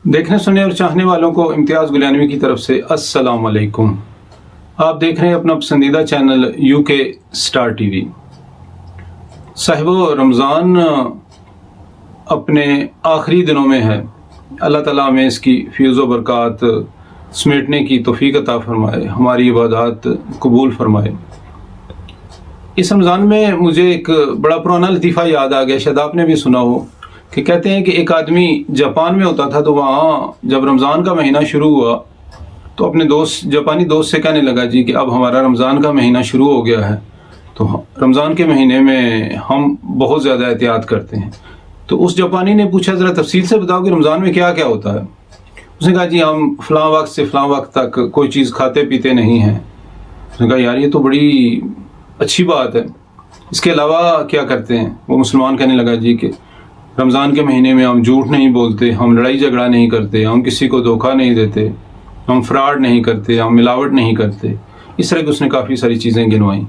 देखने सुनने और चाहने वालों को इम्तियाज़ गुलियानवी की तरफ से अस्सलाम वालेकुम। आप देख रहे हैं अपना पसंदीदा चैनल यूके स्टार टीवी। साहिबो, रमज़ान अपने आखिरी दिनों में है। अल्लाह ताला हमें इसकी फ़ैज़ व बरक़ात समेटने की तौफ़ीक़ अता फ़रमाए, हमारी इबादत कबूल फ़रमाए। इस रमज़ान में मुझे एक बड़ा पुराना लतीफ़ा याद आ गया, शायद आपने भी सुना हो, कि कहते हैं कि एक आदमी जापान में होता था, तो वहाँ जब रमज़ान का महीना शुरू हुआ तो अपने जापानी दोस्त से कहने लगा जी कि अब हमारा रमज़ान का महीना शुरू हो गया है, तो रमज़ान के महीने में हम बहुत ज़्यादा एहतियात करते हैं। तो उस जापानी ने पूछा, ज़रा तफसील से बताओ कि रमज़ान में क्या क्या होता है। उसने कहा जी हम फ़लाँ वक्त से फ़लाँ वक्त तक कोई चीज़ खाते पीते नहीं हैं। उसने कहा यार ये तो बड़ी अच्छी बात है, इसके अलावा क्या करते हैं। वो मुसलमान कहने लगा जी कि रमज़ान के महीने में हम झूठ नहीं बोलते, हम लड़ाई झगड़ा नहीं करते, हम किसी को धोखा नहीं देते, हम फ्रॉड नहीं करते, हम मिलावट नहीं करते। इस तरह की उसने काफ़ी सारी चीज़ें गिनवाई।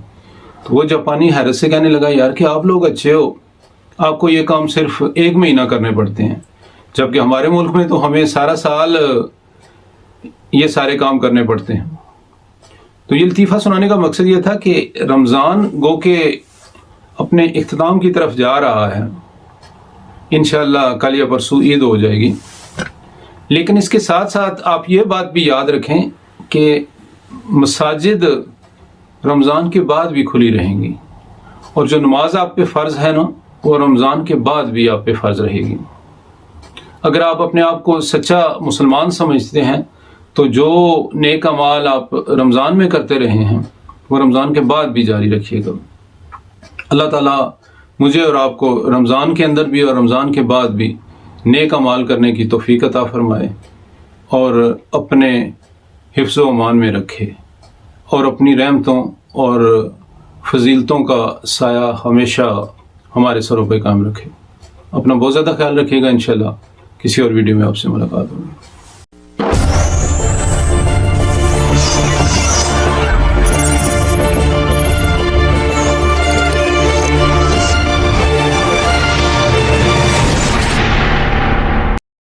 तो वो जापानी हैरत से कहने लगा यार कि आप लोग अच्छे हो, आपको ये काम सिर्फ एक महीना करने पड़ते हैं, जबकि हमारे मुल्क में तो हमें सारा साल ये सारे काम करने पड़ते हैं। तो ये लतीफ़ा सुनाने का मकसद ये था कि रमज़ान गो के अपने इख्तिताम की तरफ जा रहा है। इंशाअल्लाह कल या परसों ईद हो जाएगी, लेकिन इसके साथ साथ आप ये बात भी याद रखें कि मसाजिद रमज़ान के बाद भी खुली रहेंगी, और जो नमाज आप पे फ़र्ज़ है ना, वो रमज़ान के बाद भी आप पे फ़र्ज़ रहेगी। अगर आप अपने आप को सच्चा मुसलमान समझते हैं तो जो नेक अमाल आप रमज़ान में करते रहे हैं वो रमज़ान के बाद भी जारी रखिएगा। अल्लाह ताला मुझे और आपको रमज़ान के अंदर भी और रमज़ान के बाद भी नेक अमाल करने की तौफ़ीक़ अता फ़रमाए और अपने हिफ्ज़ व अमान में रखे, और अपनी रहमतों और फजीलतों का साया हमेशा हमारे सरों पे कायम रखे। अपना बहुत ज़्यादा ख्याल रखिएगा। इंशाअल्लाह किसी और वीडियो में आपसे मुलाकात होगी।